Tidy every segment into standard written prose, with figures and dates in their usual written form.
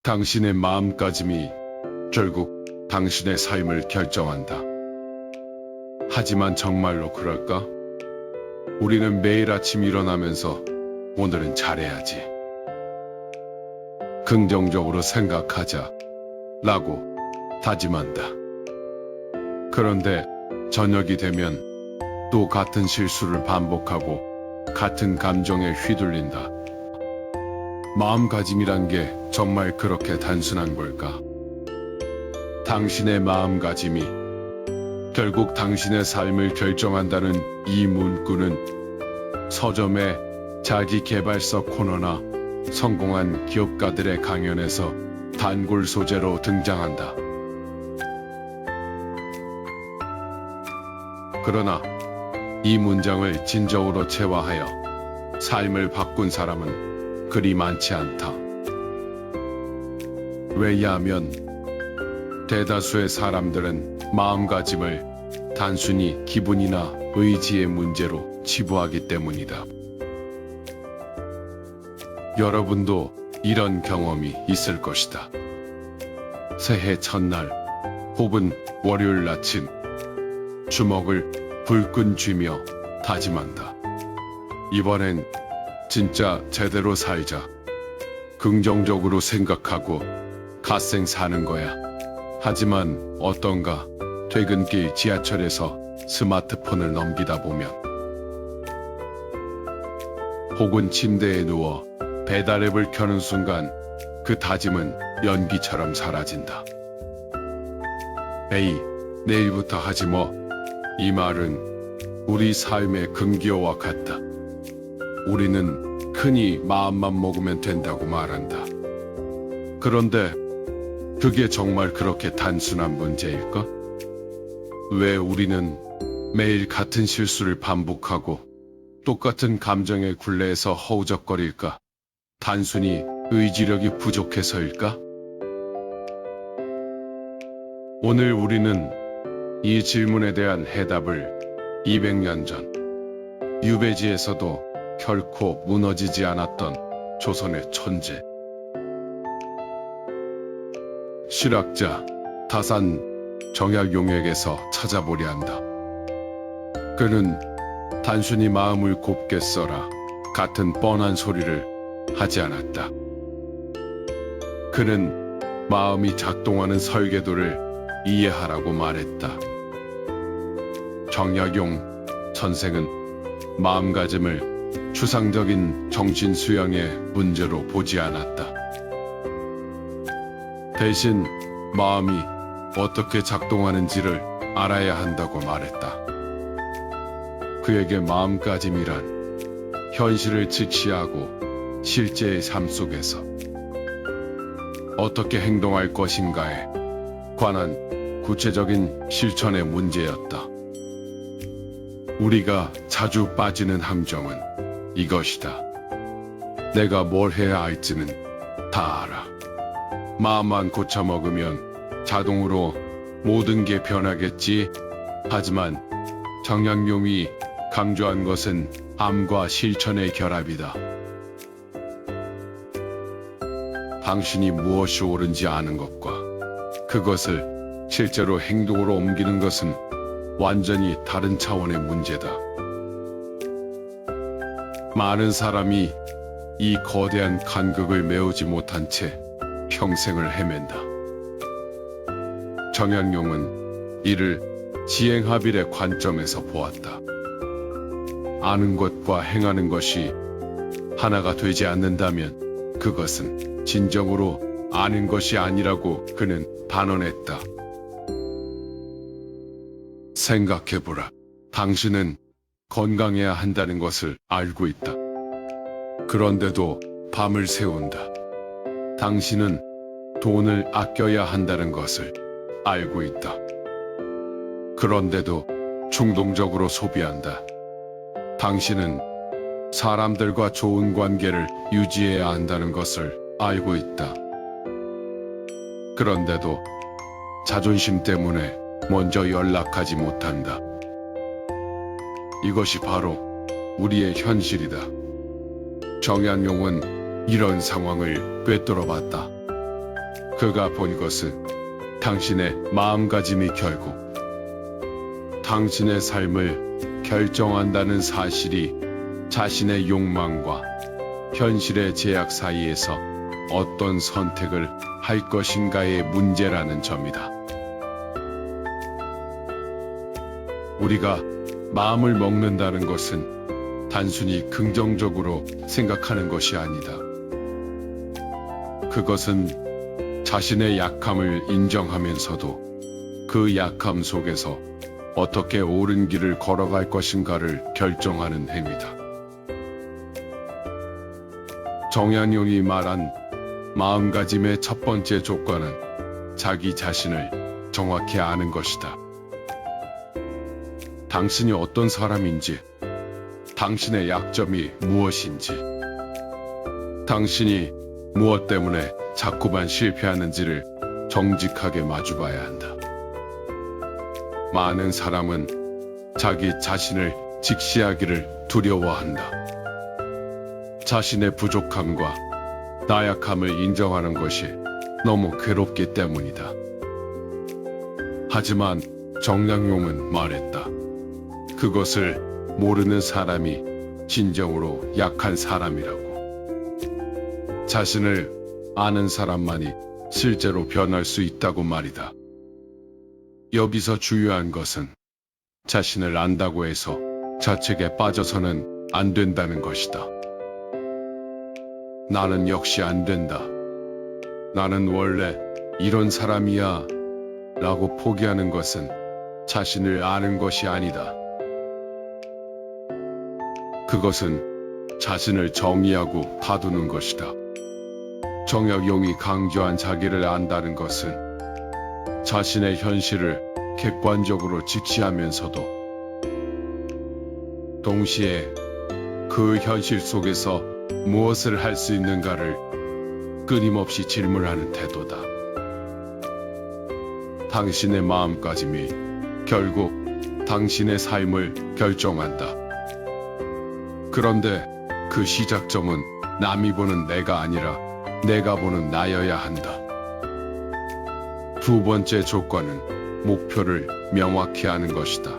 당신의 마음가짐이 결국 당신의 삶을 결정한다. 하지만 정말로 그럴까? 우리는 매일 아침 일어나면서 오늘은 잘해야지, 긍정적으로 생각하자 라고 다짐한다. 그런데 저녁이 되면 또 같은 실수를 반복하고 같은 감정에 휘둘린다. 마음가짐이란 게 정말 그렇게 단순한 걸까? 당신의 마음가짐이 결국 당신의 삶을 결정한다는 이 문구는 서점의 자기계발서 코너나 성공한 기업가들의 강연에서 단골 소재로 등장한다. 그러나 이 문장을 진정으로 체화하여 삶을 바꾼 사람은 그리 많지 않다. 왜냐하면 대다수의 사람들은 마음가짐을 단순히 기분이나 의지의 문제로 치부하기 때문이다. 여러분도 이런 경험이 있을 것이다. 새해 첫날 혹은 월요일 아침 주먹을 불끈 쥐며 다짐한다. 이번엔 진짜 제대로 살자. 긍정적으로 생각하고 갓생 사는 거야. 하지만 어떤가 퇴근길 지하철에서 스마트폰을 넘기다 보면, 혹은 침대에 누워 배달앱을 켜는 순간 그 다짐은 연기처럼 사라진다. 에이, 내일부터 하지 뭐. 이 말은 우리 삶의 금기어와 같다. 우리는 흔히 마음만 먹으면 된다고 말한다. 그런데 그게 정말 그렇게 단순한 문제일까? 왜 우리는 매일 같은 실수를 반복하고 똑같은 감정의 굴레에서 허우적거릴까? 단순히 의지력이 부족해서일까? 오늘 우리는 이 질문에 대한 해답을 200년 전 유배지에서도 결코 무너지지 않았던 조선의 천재, 실학자 다산 정약용에게서 찾아보려 한다. 그는 단순히 마음을 곱게 써라 같은 뻔한 소리를 하지 않았다. 그는 마음이 작동하는 설계도를 이해하라고 말했다. 정약용 선생은 마음가짐을 추상적인 정신수양의 문제로 보지 않았다. 대신 마음이 어떻게 작동하는지를 알아야 한다고 말했다. 그에게 마음가짐이란 현실을 직시하고 실제의 삶 속에서 어떻게 행동할 것인가에 관한 구체적인 실천의 문제였다. 우리가 자주 빠지는 함정은 이것이다. 내가 뭘 해야 할지는 다 알아. 마음만 고쳐먹으면 자동으로 모든 게 변하겠지. 하지만 정약용이 강조한 것은 암과 실천의 결합이다. 당신이 무엇이 옳은지 아는 것과 그것을 실제로 행동으로 옮기는 것은 완전히 다른 차원의 문제다. 많은 사람이 이 거대한 간극을 메우지 못한 채 평생을 헤맨다. 정약용은 이를 지행합일의 관점에서 보았다. 아는 것과 행하는 것이 하나가 되지 않는다면 그것은 진정으로 아는 것이 아니라고 그는 단언했다. 생각해보라. 당신은 건강해야 한다는 것을 알고 있다. 그런데도 밤을 새운다. 당신은 돈을 아껴야 한다는 것을 알고 있다. 그런데도 충동적으로 소비한다. 당신은 사람들과 좋은 관계를 유지해야 한다는 것을 알고 있다. 그런데도 자존심 때문에 먼저 연락하지 못한다. 이것이 바로 우리의 현실이다. 정약용은 이런 상황을 꿰뚫어 봤다. 그가 본 것은 당신의 마음가짐이 결국 당신의 삶을 결정한다는 사실이 자신의 욕망과 현실의 제약 사이에서 어떤 선택을 할 것인가의 문제라는 점이다. 우리가 마음을 먹는다는 것은 단순히 긍정적으로 생각하는 것이 아니다. 그것은 자신의 약함을 인정하면서도 그 약함 속에서 어떻게 옳은 길을 걸어갈 것인가를 결정하는 행위다. 정약용이 말한 마음가짐의 첫 번째 조건은 자기 자신을 정확히 아는 것이다. 당신이 어떤 사람인지, 당신의 약점이 무엇인지, 당신이 무엇 때문에 자꾸만 실패하는지를 정직하게 마주봐야 한다. 많은 사람은 자기 자신을 직시하기를 두려워한다. 자신의 부족함과 나약함을 인정하는 것이 너무 괴롭기 때문이다. 하지만 정약용은 말했다. 그것을 모르는 사람이 진정으로 약한 사람이라고. 자신을 아는 사람만이 실제로 변할 수 있다고 말이다. 여기서 중요한 것은 자신을 안다고 해서 자책에 빠져서는 안 된다는 것이다. 나는 역시 안 된다. 나는 원래 이런 사람이야 라고 포기하는 것은 자신을 아는 것이 아니다. 그것은 자신을 정의하고 다투는 것이다. 정약용이 강조한 자기를 안다는 것은 자신의 현실을 객관적으로 직시하면서도 동시에 그 현실 속에서 무엇을 할 수 있는가를 끊임없이 질문하는 태도다. 당신의 마음가짐이 결국 당신의 삶을 결정한다. 그런데 그 시작점은 남이 보는 내가 아니라 내가 보는 나여야 한다. 두 번째 조건은 목표를 명확히 하는 것이다.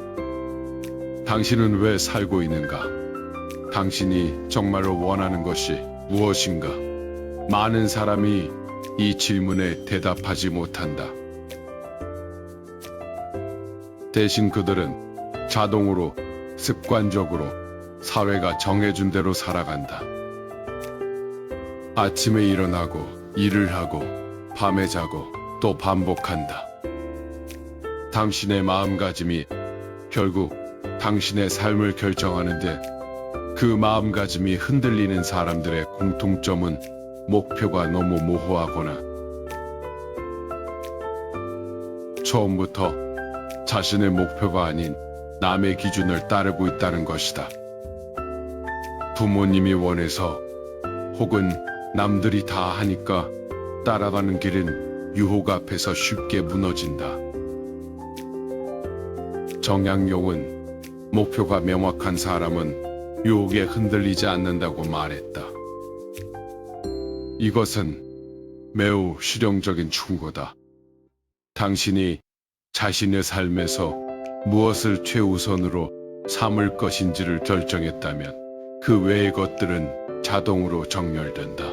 당신은 왜 살고 있는가? 당신이 정말로 원하는 것이 무엇인가? 많은 사람이 이 질문에 대답하지 못한다. 대신 그들은 자동으로, 습관적으로 사회가 정해준 대로 살아간다. 아침에 일어나고, 일을 하고, 밤에 자고, 또 반복한다. 당신의 마음가짐이 결국 당신의 삶을 결정하는데 그 마음가짐이 흔들리는 사람들의 공통점은 목표가 너무 모호하거나 처음부터 자신의 목표가 아닌 남의 기준을 따르고 있다는 것이다. 부모님이 원해서 혹은 남들이 다 하니까 따라가는 길은 유혹 앞에서 쉽게 무너진다. 정약용은 목표가 명확한 사람은 유혹에 흔들리지 않는다고 말했다. 이것은 매우 실용적인 충고다. 당신이 자신의 삶에서 무엇을 최우선으로 삼을 것인지를 결정했다면 그 외의 것들은 자동으로 정렬된다.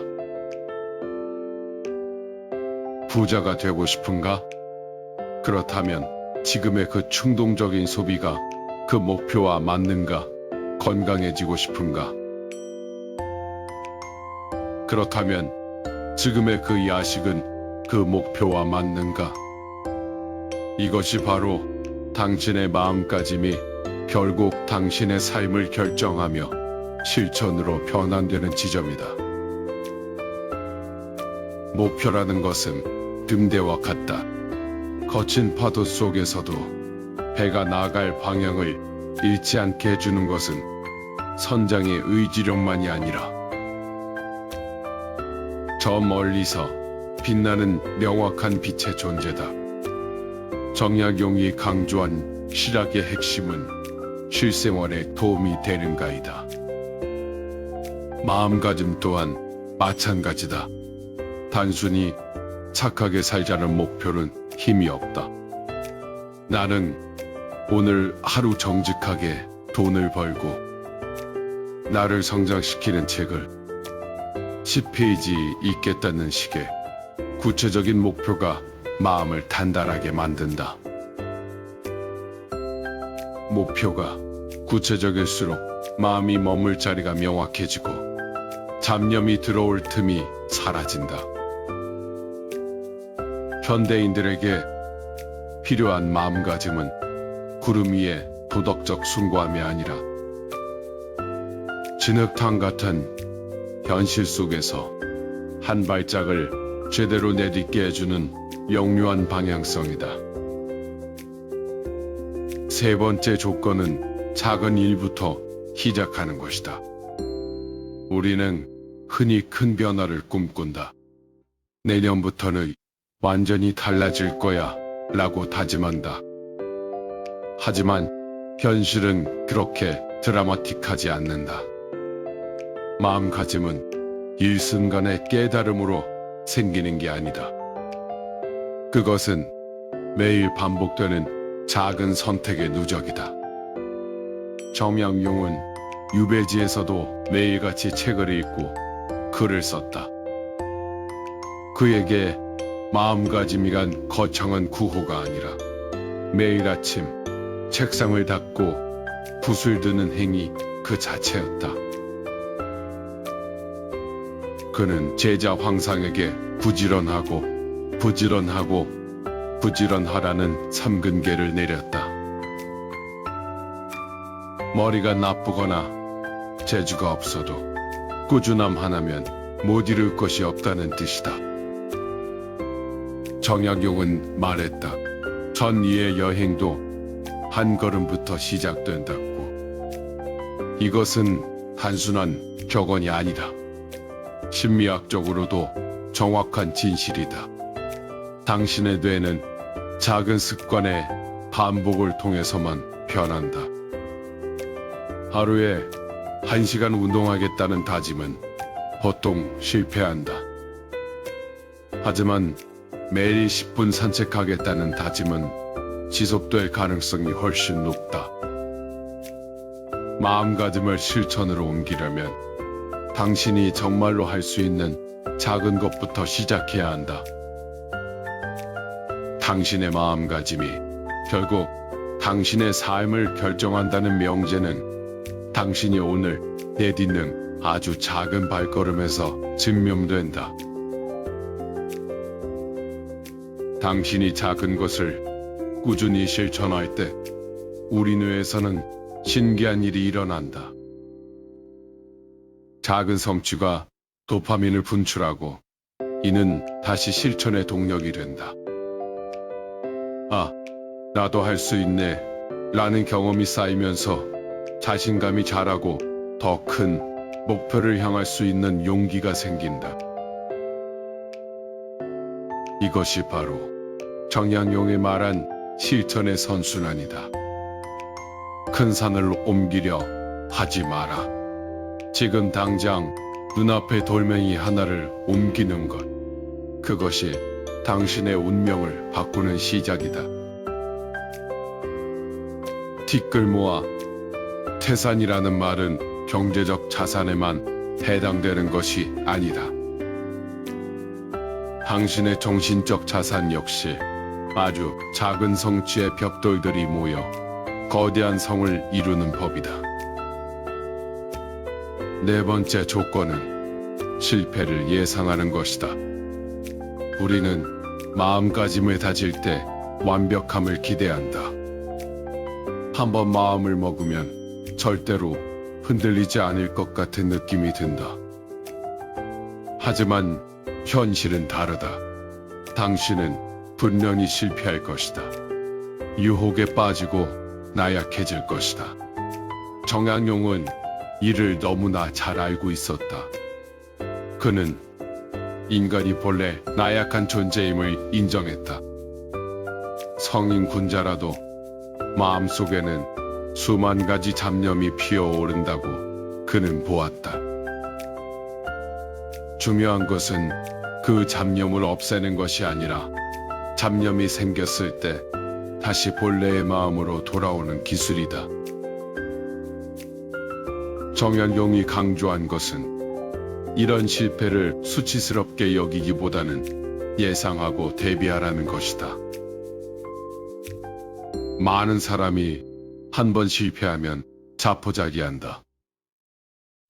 부자가 되고 싶은가? 그렇다면 지금의 그 충동적인 소비가 그 목표와 맞는가? 건강해지고 싶은가? 그렇다면 지금의 그 야식은 그 목표와 맞는가? 이것이 바로 당신의 마음가짐이 결국 당신의 삶을 결정하며 실천으로 변환되는 지점이다. 목표라는 것은 등대와 같다. 거친 파도 속에서도 배가 나아갈 방향을 잃지 않게 해주는 것은 선장의 의지력만이 아니라 저 멀리서 빛나는 명확한 빛의 존재다. 정약용이 강조한 실학의 핵심은 실생활에 도움이 되는가이다. 마음가짐 또한 마찬가지다. 단순히 착하게 살자는 목표는 힘이 없다. 나는 오늘 하루 정직하게 돈을 벌고 나를 성장시키는 책을 10페이지 읽겠다는 식의 구체적인 목표가 마음을 단단하게 만든다. 목표가 구체적일수록 마음이 머물 자리가 명확해지고 잡념이 들어올 틈이 사라진다. 현대인들에게 필요한 마음가짐은 구름 위의 도덕적 숭고함이 아니라 진흙탕 같은 현실 속에서 한 발짝을 제대로 내딛게 해주는 영유한 방향성이다. 세 번째 조건은 작은 일부터 시작하는 것이다. 우리는 흔히 큰 변화를 꿈꾼다. 내년부터는 완전히 달라질 거야 라고 다짐한다. 하지만 현실은 그렇게 드라마틱하지 않는다. 마음가짐은 일순간의 깨달음으로 생기는 게 아니다. 그것은 매일 반복되는 작은 선택의 누적이다. 정약용은 유배지에서도 매일같이 책을 읽고 글을 썼다. 그에게 마음가짐이란 거창한 구호가 아니라 매일 아침 책상을 닫고 붓을 드는 행위 그 자체였다. 그는 제자 황상에게 부지런하고 부지런하라는 3근계를 내렸다. 머리가 나쁘거나 재주가 없어도 꾸준함 하나면 못 이룰 것이 없다는 뜻이다. 정약용은 말했다. 전이의 여행도 한 걸음부터 시작된다고. 이것은 단순한 격언이 아니다. 심리학적으로도 정확한 진실이다. 당신의 뇌는 작은 습관의 반복을 통해서만 변한다. 하루에 1시간 운동하겠다는 다짐은 보통 실패한다. 하지만 매일 10분 산책하겠다는 다짐은 지속될 가능성이 훨씬 높다. 마음가짐을 실천으로 옮기려면 당신이 정말로 할 수 있는 작은 것부터 시작해야 한다. 당신의 마음가짐이 결국 당신의 삶을 결정한다는 명제는 당신이 오늘 내딛는 아주 작은 발걸음에서 증명된다. 당신이 작은 것을 꾸준히 실천할 때 우리 뇌에서는 신기한 일이 일어난다. 작은 성취가 도파민을 분출하고 이는 다시 실천의 동력이 된다. 아, 나도 할 수 있네 라는 경험이 쌓이면서 자신감이 자라고 더 큰 목표를 향할 수 있는 용기가 생긴다. 이것이 바로 정약용이 말한 실천의 선순환이다. 큰 산을 옮기려 하지 마라. 지금 당장 눈앞의 돌멩이 하나를 옮기는 것. 그것이 당신의 운명을 바꾸는 시작이다. 티끌 모아 태산이라는 말은 경제적 자산에만 해당되는 것이 아니다. 당신의 정신적 자산 역시 아주 작은 성취의 벽돌들이 모여 거대한 성을 이루는 법이다. 네 번째 조건은 실패를 예상하는 것이다. 우리는 마음가짐을 다질 때 완벽함을 기대한다. 한번 마음을 먹으면 절대로 흔들리지 않을 것 같은 느낌이 든다. 하지만 현실은 다르다. 당신은 분명히 실패할 것이다. 유혹에 빠지고 나약해질 것이다. 정약용은 이를 너무나 잘 알고 있었다. 그는 인간이 본래 나약한 존재임을 인정했다. 성인 군자라도 마음속에는 수만 가지 잡념이 피어오른다고 그는 보았다. 중요한 것은 그 잡념을 없애는 것이 아니라 잡념이 생겼을 때 다시 본래의 마음으로 돌아오는 기술이다. 정약용이 강조한 것은 이런 실패를 수치스럽게 여기기보다는 예상하고 대비하라는 것이다. 많은 사람이 한 번 실패하면 자포자기한다.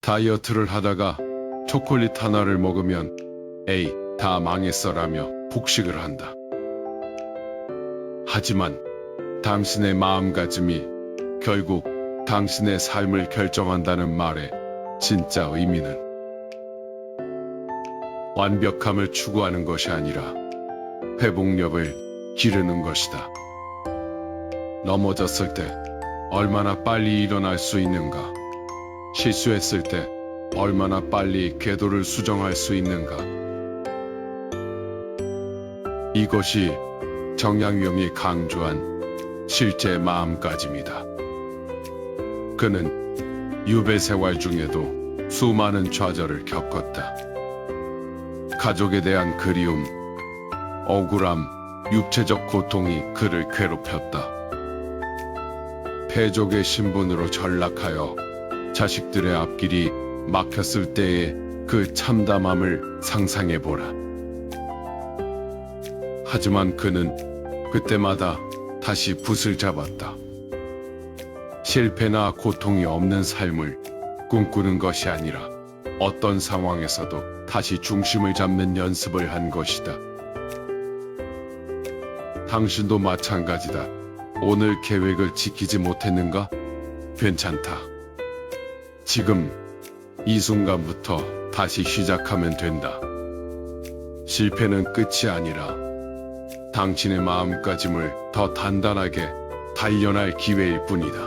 다이어트를 하다가 초콜릿 하나를 먹으면 에이, 다 망했어라며 폭식을 한다. 하지만 당신의 마음가짐이 결국 당신의 삶을 결정한다는 말의 진짜 의미는 완벽함을 추구하는 것이 아니라 회복력을 기르는 것이다. 넘어졌을 때 얼마나 빨리 일어날 수 있는가? 실수했을 때 얼마나 빨리 궤도를 수정할 수 있는가? 이것이 정약용이 강조한 실제 마음가짐이다. 그는 유배 생활 중에도 수많은 좌절을 겪었다. 가족에 대한 그리움, 억울함, 육체적 고통이 그를 괴롭혔다. 패족의 신분으로 전락하여 자식들의 앞길이 막혔을 때의 그 참담함을 상상해보라. 하지만 그는 그때마다 다시 붓을 잡았다. 실패나 고통이 없는 삶을 꿈꾸는 것이 아니라 어떤 상황에서도 다시 중심을 잡는 연습을 한 것이다. 당신도 마찬가지다. 오늘 계획을 지키지 못했는가? 괜찮다. 지금 이 순간부터 다시 시작하면 된다. 실패는 끝이 아니라 당신의 마음가짐을 더 단단하게 단련할 기회일 뿐이다.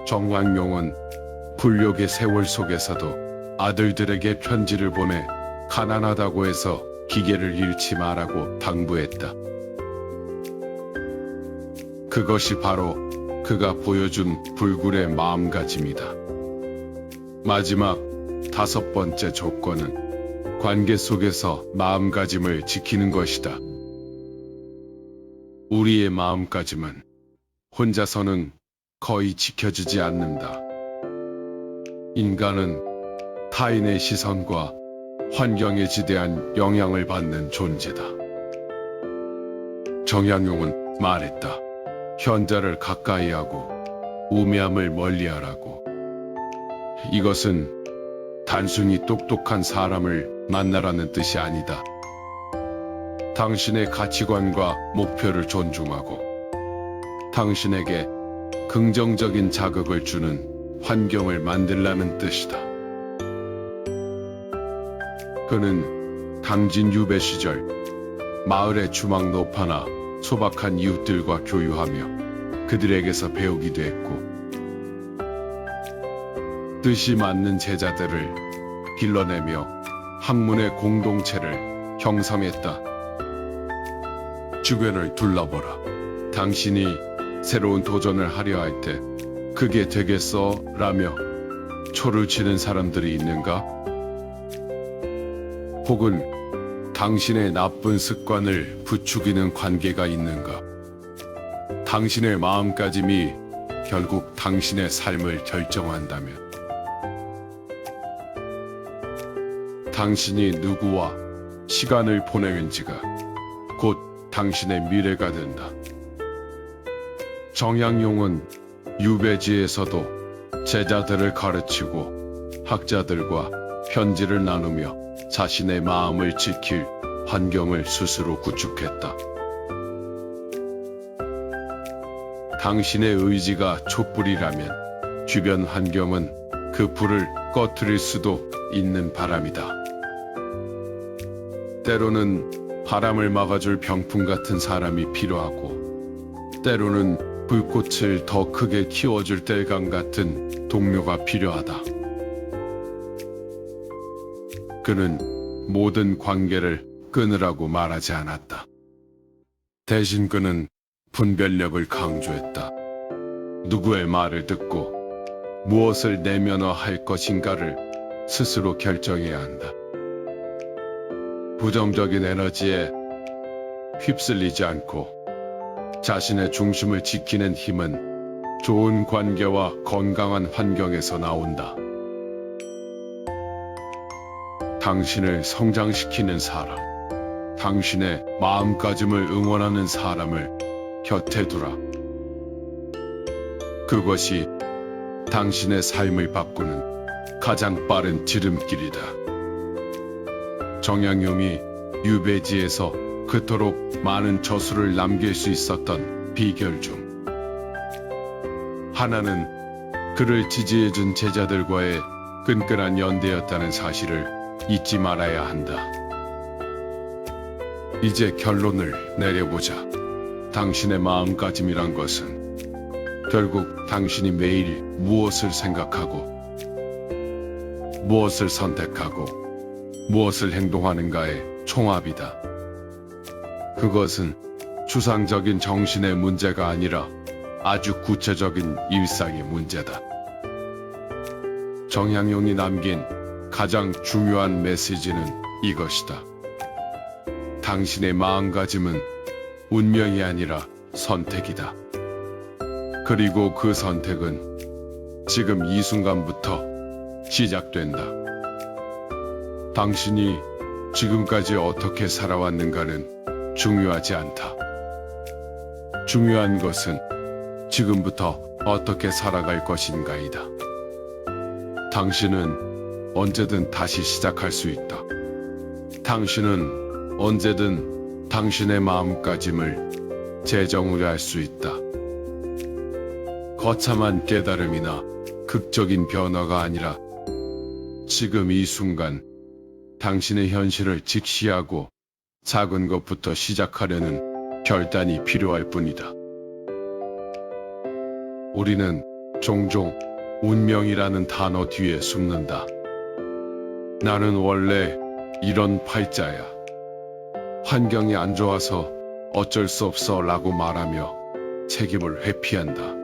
정약용은 불욕의 세월 속에서도 아들들에게 편지를 보내 가난하다고 해서 기계를 잃지 말라고 당부했다. 그것이 바로 그가 보여준 불굴의 마음가짐이다. 마지막 5번째 조건은 관계 속에서 마음가짐을 지키는 것이다. 우리의 마음가짐은 혼자서는 거의 지켜지지 않는다. 인간은 타인의 시선과 환경에 지대한 영향을 받는 존재다. 정약용은 말했다. 현자를 가까이 하고 우매함을 멀리하라고. 이것은 단순히 똑똑한 사람을 만나라는 뜻이 아니다. 당신의 가치관과 목표를 존중하고 당신에게 긍정적인 자극을 주는 환경을 만들라는 뜻이다. 그는 당진 유배 시절 마을의 주막 노파나 소박한 이웃들과 교유하며 그들에게서 배우기도 했고 뜻이 맞는 제자들을 길러내며 학문의 공동체를 형성했다. 주변을 둘러보라. 당신이 새로운 도전을 하려 할 때 그게 되겠어? 라며 초를 치는 사람들이 있는가? 혹은 당신의 나쁜 습관을 부추기는 관계가 있는가? 당신의 마음가짐이 결국 당신의 삶을 결정한다면 당신이 누구와 시간을 보내는지가 곧 당신의 미래가 된다. 정약용은 유배지에서도 제자들을 가르치고 학자들과 편지를 나누며 자신의 마음을 지킬 환경을 스스로 구축했다. 당신의 의지가 촛불이라면 주변 환경은 그 불을 꺼트릴 수도 있는 바람이다. 때로는 바람을 막아줄 병풍 같은 사람이 필요하고 때로는 불꽃을 더 크게 키워줄 땔감 같은 동료가 필요하다. 그는 모든 관계를 끊으라고 말하지 않았다. 대신 그는 분별력을 강조했다. 누구의 말을 듣고 무엇을 내면화할 것인가를 스스로 결정해야 한다. 부정적인 에너지에 휩쓸리지 않고 자신의 중심을 지키는 힘은 좋은 관계와 건강한 환경에서 나온다. 당신을 성장시키는 사람, 당신의 마음가짐을 응원하는 사람을 곁에 두라. 그것이 당신의 삶을 바꾸는 가장 빠른 지름길이다. 정약용이 유배지에서 그토록 많은 저수를 남길 수 있었던 비결 중 하나는 그를 지지해준 제자들과의 끈끈한 연대였다는 사실을 잊지 말아야 한다. 이제 결론을 내려보자. 당신의 마음가짐이란 것은 결국 당신이 매일 무엇을 생각하고 무엇을 선택하고 무엇을 행동하는가의 총합이다. 그것은 추상적인 정신의 문제가 아니라 아주 구체적인 일상의 문제다. 정약용이 남긴 가장 중요한 메시지는 이것이다. 당신의 마음가짐은 운명이 아니라 선택이다. 그리고 그 선택은 지금 이 순간부터 시작된다. 당신이 지금까지 어떻게 살아왔는가는 중요하지 않다. 중요한 것은 지금부터 어떻게 살아갈 것인가이다. 당신은 언제든 다시 시작할 수 있다. 당신은 언제든 당신의 마음가짐을 재정의할 수 있다. 거창한 깨달음이나 극적인 변화가 아니라 지금 이 순간 당신의 현실을 직시하고 작은 것부터 시작하려는 결단이 필요할 뿐이다. 우리는 종종 운명이라는 단어 뒤에 숨는다. 나는 원래 이런 팔자야. 환경이 안 좋아서 어쩔 수 없어 라고 말하며 책임을 회피한다.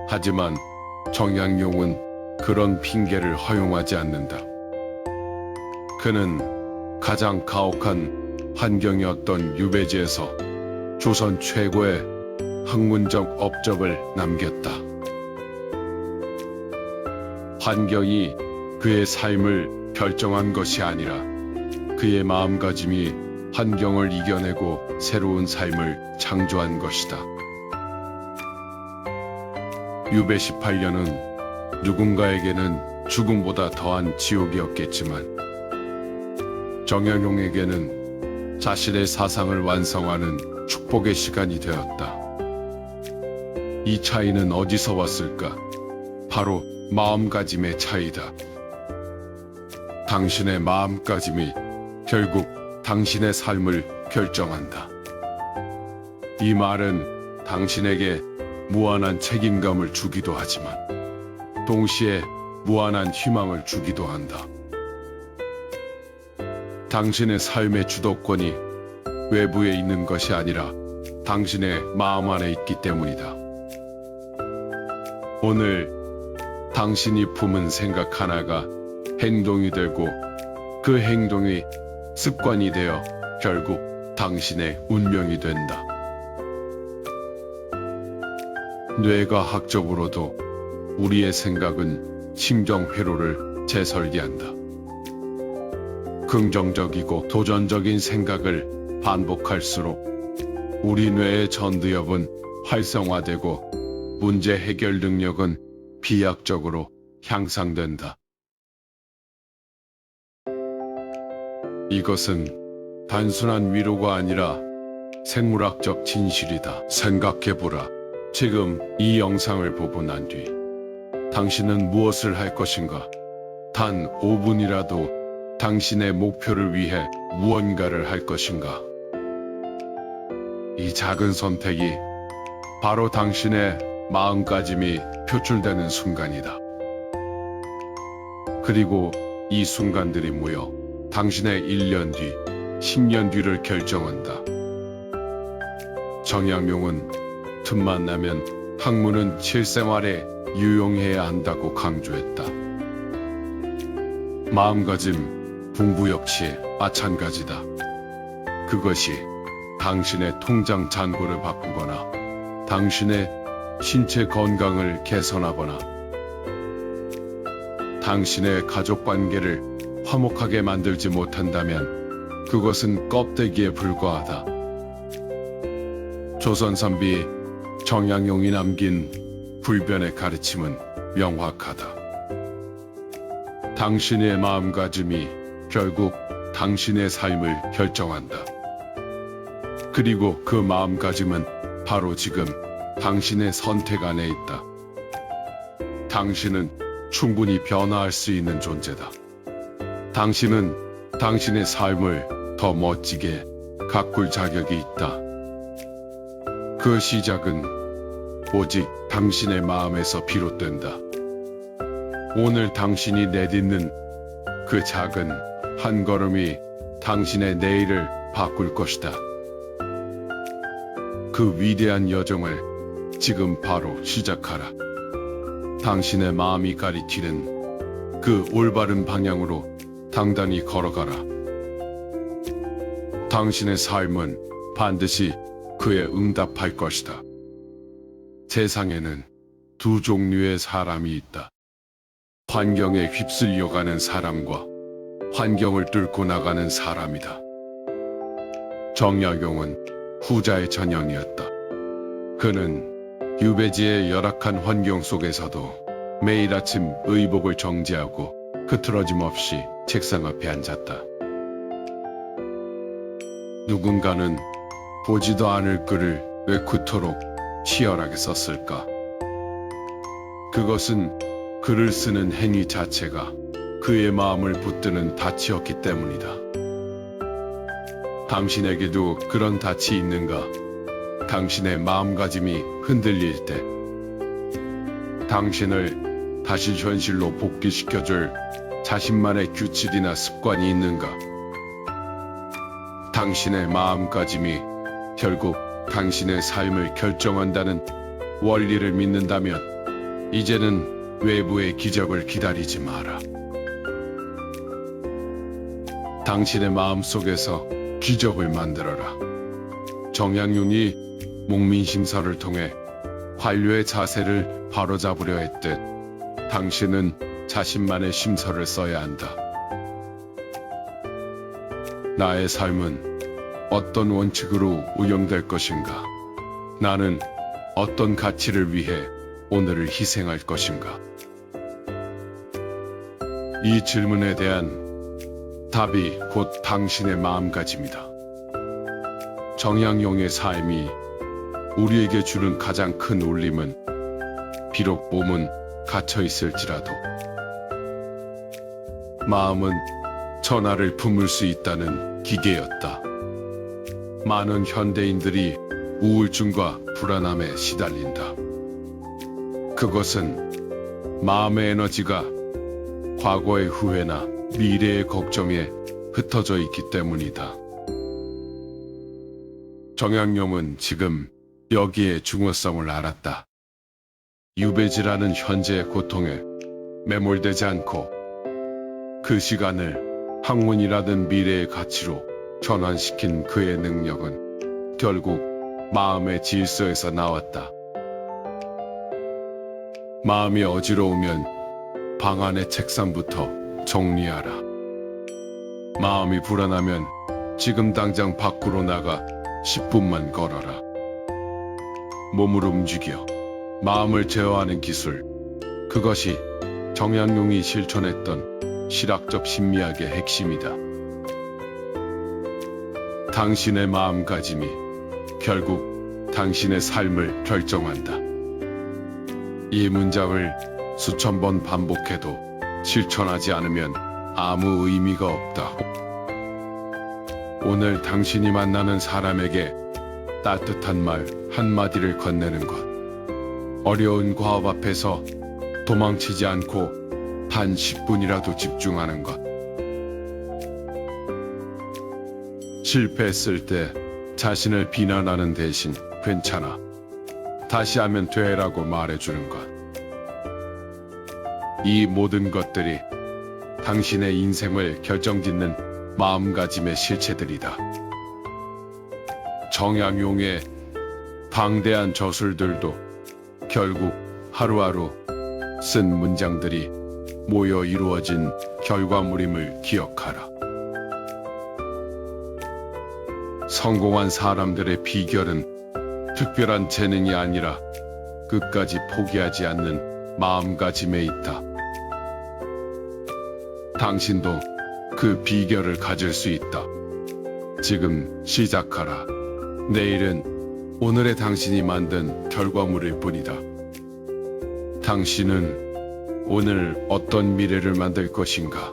하지만 정약용은 그런 핑계를 허용하지 않는다. 그는 가장 가혹한 환경이었던 유배지에서 조선 최고의 학문적 업적을 남겼다. 환경이 그의 삶을 결정한 것이 아니라 그의 마음가짐이 환경을 이겨내고 새로운 삶을 창조한 것이다. 유배 18년은 누군가에게는 죽음보다 더한 지옥이었겠지만 정약용에게는 자신의 사상을 완성하는 축복의 시간이 되었다. 이 차이는 어디서 왔을까? 바로 마음가짐의 차이다. 당신의 마음가짐이 결국 당신의 삶을 결정한다. 이 말은 당신에게 무한한 책임감을 주기도 하지만 동시에 무한한 희망을 주기도 한다. 당신의 삶의 주도권이 외부에 있는 것이 아니라 당신의 마음 안에 있기 때문이다. 오늘 당신이 품은 생각 하나가 행동이 되고 그 행동이 습관이 되어 결국 당신의 운명이 된다. 뇌과학적으로도 우리의 생각은 심정회로를 재설계한다. 긍정적이고 도전적인 생각을 반복할수록 우리 뇌의 전두엽은 활성화되고 문제 해결 능력은 비약적으로 향상된다. 이것은 단순한 위로가 아니라 생물학적 진실이다. 생각해보라. 지금 이 영상을 보고 난 뒤 당신은 무엇을 할 것인가? 단 5분이라도 당신의 목표를 위해 무언가를 할 것인가? 이 작은 선택이 바로 당신의 마음가짐이 표출되는 순간이다. 그리고 이 순간들이 모여 당신의 1년 뒤, 10년 뒤를 결정한다. 정약용은 틈만 나면 학문은 실생활에 유용해야 한다고 강조했다. 마음가짐, 공부 역시 마찬가지다. 그것이 당신의 통장 잔고를 바꾸거나 당신의 신체 건강을 개선하거나 당신의 가족 관계를 화목하게 만들지 못한다면 그것은 껍데기에 불과하다. 조선선비 정약용이 남긴 불변의 가르침은 명확하다. 당신의 마음가짐이 결국 당신의 삶을 결정한다. 그리고 그 마음가짐은 바로 지금 당신의 선택 안에 있다. 당신은 충분히 변화할 수 있는 존재다. 당신은 당신의 삶을 더 멋지게 가꿀 자격이 있다. 그 시작은 오직 당신의 마음에서 비롯된다. 오늘 당신이 내딛는 그 작은 한 걸음이 당신의 내일을 바꿀 것이다. 그 위대한 여정을 지금 바로 시작하라. 당신의 마음이 가리키는 그 올바른 방향으로 당당히 걸어가라. 당신의 삶은 반드시 그에 응답할 것이다. 세상에는 두 종류의 사람이 있다. 환경에 휩쓸려가는 사람과 환경을 뚫고 나가는 사람이다. 정약용은 후자의 전형이었다. 그는 유배지의 열악한 환경 속에서도 매일 아침 의복을 정지하고 흐트러짐 없이 책상 앞에 앉았다. 누군가는 보지도 않을 글을 왜 그토록 치열하게 썼을까? 그것은 글을 쓰는 행위 자체가 그의 마음을 붙드는 닻이었기 때문이다. 당신에게도 그런 닻이 있는가? 당신의 마음가짐이 흔들릴 때 당신을 다시 현실로 복귀시켜줄 자신만의 규칙이나 습관이 있는가? 당신의 마음가짐이 결국 당신의 삶을 결정한다는 원리를 믿는다면 이제는 외부의 기적을 기다리지 마라. 당신의 마음속에서 기적을 만들어라. 정약용이 목민심서를 통해 관료의 자세를 바로잡으려 했듯 당신은 자신만의 심서를 써야 한다. 나의 삶은 어떤 원칙으로 운영될 것인가? 나는 어떤 가치를 위해 오늘을 희생할 것인가? 이 질문에 대한 답이 곧 당신의 마음가짐이다. 정약용의 삶이 우리에게 주는 가장 큰 울림은 비록 몸은 갇혀 있을지라도 마음은 천하를 품을 수 있다는 기계였다. 많은 현대인들이 우울증과 불안함에 시달린다. 그것은 마음의 에너지가 과거의 후회나 미래의 걱정에 흩어져 있기 때문이다. 정약용은 지금 여기에 중요성을 알았다. 유배지라는 현재의 고통에 매몰되지 않고 그 시간을 학문이라든 미래의 가치로 전환시킨 그의 능력은 결국 마음의 질서에서 나왔다. 마음이 어지러우면 방 안의 책상부터 정리하라. 마음이 불안하면 지금 당장 밖으로 나가 10분만 걸어라. 몸을 움직여 마음을 제어하는 기술, 그것이 정약용이 실천했던 실학적 심리학의 핵심이다. 당신의 마음가짐이 결국 당신의 삶을 결정한다. 이 문장을 수천 번 반복해도 실천하지 않으면 아무 의미가 없다. 오늘 당신이 만나는 사람에게 따뜻한 말 한마디를 건네는 것. 어려운 과업 앞에서 도망치지 않고 단 10분이라도 집중하는 것. 실패했을 때 자신을 비난하는 대신 괜찮아, 다시 하면 돼라고 말해주는 것. 이 모든 것들이 당신의 인생을 결정짓는 마음가짐의 실체들이다. 정약용의 방대한 저술들도 결국 하루하루 쓴 문장들이 모여 이루어진 결과물임을 기억하라. 성공한 사람들의 비결은 특별한 재능이 아니라 끝까지 포기하지 않는 마음가짐에 있다. 당신도 그 비결을 가질 수 있다. 지금 시작하라. 내일은 오늘의 당신이 만든 결과물일 뿐이다. 당신은 오늘 어떤 미래를 만들 것인가?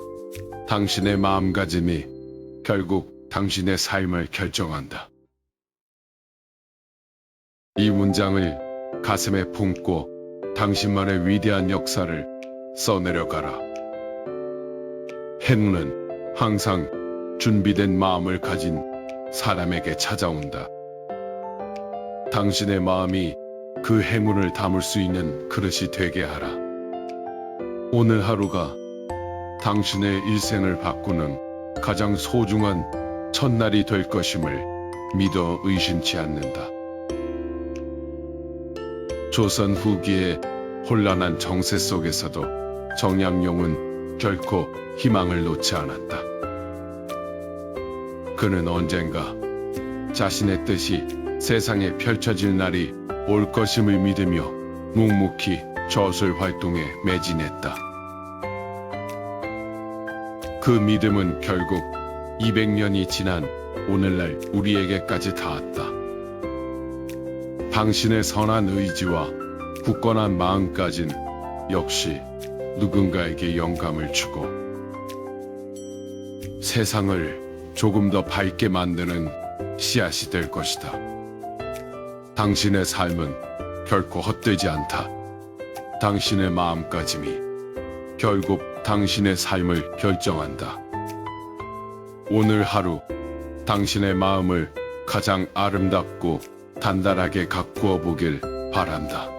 당신의 마음가짐이 결국 당신의 삶을 결정한다. 이 문장을 가슴에 품고 당신만의 위대한 역사를 써내려가라. 행운은 항상 준비된 마음을 가진 사람에게 찾아온다. 당신의 마음이 그 행운을 담을 수 있는 그릇이 되게 하라. 오늘 하루가 당신의 일생을 바꾸는 가장 소중한 첫날이 될 것임을 믿어 의심치 않는다. 조선 후기의 혼란한 정세 속에서도 정약용은 결코 희망을 놓지 않았다. 그는 언젠가 자신의 뜻이 세상에 펼쳐질 날이 올 것임을 믿으며 묵묵히 저술 활동에 매진했다. 그 믿음은 결국 200년이 지난 오늘날 우리에게까지 닿았다. 당신의 선한 의지와 굳건한 마음까진 역시 누군가에게 영감을 주고 세상을 조금 더 밝게 만드는 씨앗이 될 것이다. 당신의 삶은 결코 헛되지 않다. 당신의 마음가짐이 결국 당신의 삶을 결정한다. 오늘 하루 당신의 마음을 가장 아름답고 단단하게 가꾸어 보길 바란다.